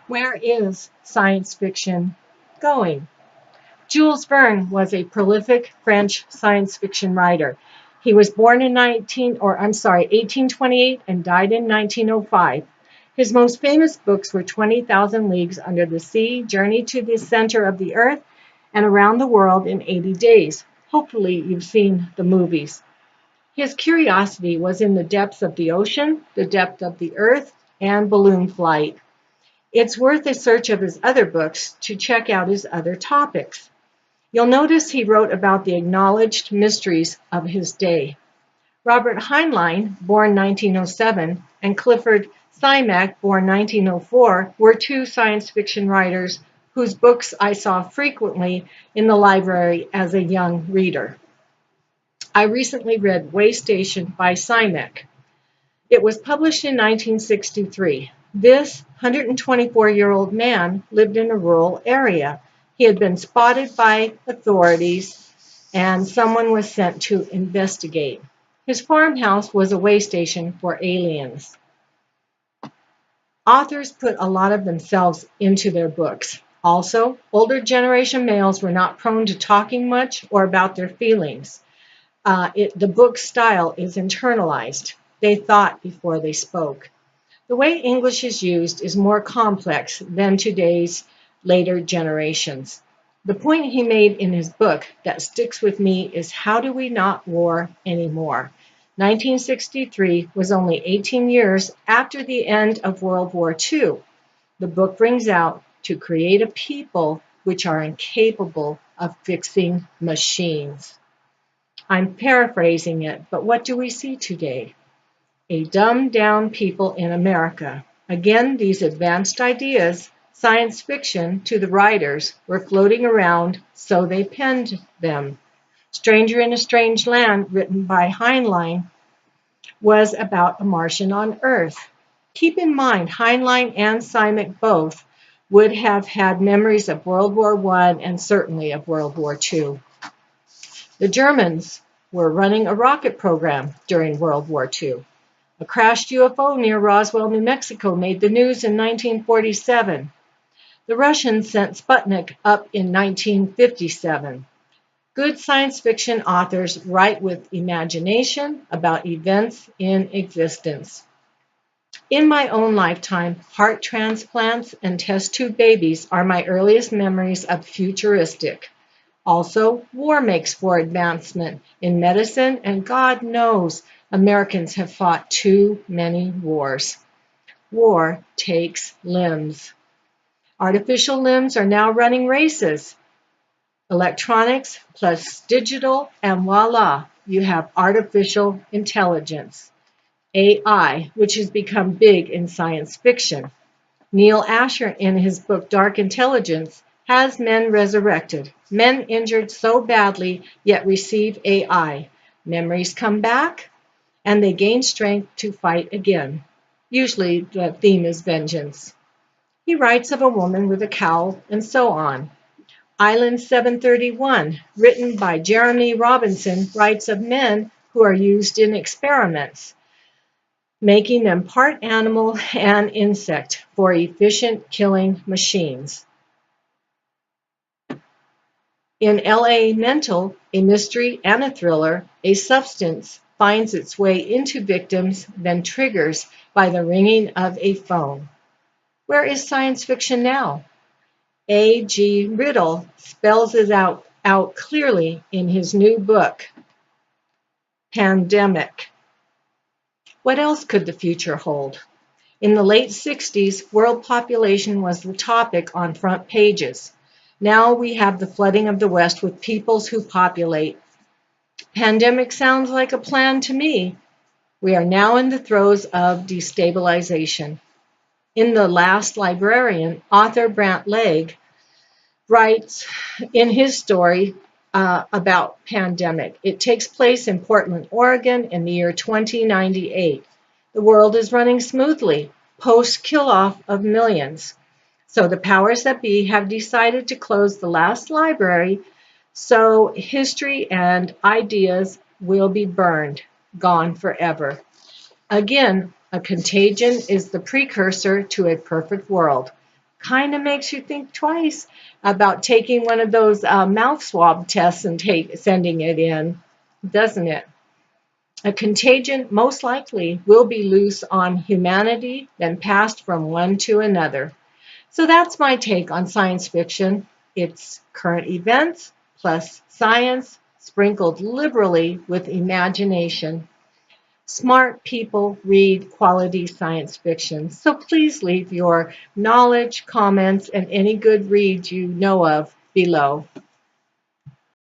Where is science fiction going? Jules Verne was a prolific French science fiction writer. He was born in 1828 and died in 1905. His most famous books were 20,000 Leagues Under the Sea, Journey to the Center of the Earth, and Around the World in 80 Days. Hopefully you've seen the movies. His curiosity was in the depths of the ocean, the depth of the earth, and balloon flight. It's worth a search of his other books to check out his other topics. You'll notice he wrote about the acknowledged mysteries of his day. Robert Heinlein, born 1907, and Clifford Simack, born 1904, were two science fiction writers whose books I saw frequently in the library as a young reader. I recently read Way Station by Simac. It was published in 1963. This 124-year-old man lived in a rural area. He had been spotted by authorities, and someone was sent to investigate. His farmhouse was a way station for aliens. Authors put a lot of themselves into their books. Also, older generation males were not prone to talking much or about their feelings. The book style is internalized. They thought before they spoke. The way English is used is more complex than today's later generations. The point he made in his book that sticks with me is how do we not war anymore? 1963 was only 18 years after the end of World War II. The book brings out to create a people which are incapable of fixing machines. I'm paraphrasing it, but what do we see today? A dumbed-down people in America. Again, these advanced ideas, science fiction to the writers, were floating around, so they penned them. Stranger in a Strange Land, written by Heinlein, was about a Martian on Earth. Keep in mind, Heinlein and Simac both would have had memories of World War I and certainly of World War II. The Germans were running a rocket program during World War II. A crashed UFO near Roswell, New Mexico made the news in 1947. The Russians sent Sputnick up in 1957. Good science fiction authors write with imagination about events in existence. In my own lifetime, heart transplants and test tube babies are my earliest memories of futuristic. Also, war makes for advancement in medicine, and God knows Americans have fought too many wars. War takes limbs. Artificial limbs are now running races. Electronics plus digital, and voila, you have artificial intelligence, AI, which has become big in science fiction. Neil Asher, in his book Dark Intelligence, has men resurrected, men injured so badly yet receive AI. Memories come back, and they gain strength to fight again. Usually the theme is vengeance. He writes of a woman with a cowl, and so on. Island 731, written by Jeremy Robinson, writes of men who are used in experiments, making them part animal and insect for efficient killing machines. In L.A. Mental, a mystery and a thriller, a substance finds its way into victims, then triggers by the ringing of a phone. Where is science fiction now? A.G. Riddle spells it out clearly in his new book, Pandemic. What else could the future hold? In the late 60s, world population was the topic on front pages. Now we have the flooding of the West with peoples who populate. Pandemic sounds like a plan to me. We are now in the throes of destabilization. In The Last Librarian, author Brant Legg writes in his story about pandemic. It takes place in Portland, Oregon in the year 2098. The world is running smoothly, post-kill-off of millions. So the powers that be have decided to close the last library, so history and ideas will be burned, gone forever. Again, a contagion is the precursor to a perfect world. kind of makes you think twice about taking one of those mouth swab tests and sending it in, doesn't it? A contagion most likely will be loose on humanity, then passed from one to another. So that's my take on science fiction. It's current events plus science sprinkled liberally with imagination. Smart people read quality science fiction, so please leave your knowledge, comments, and any good reads you know of below.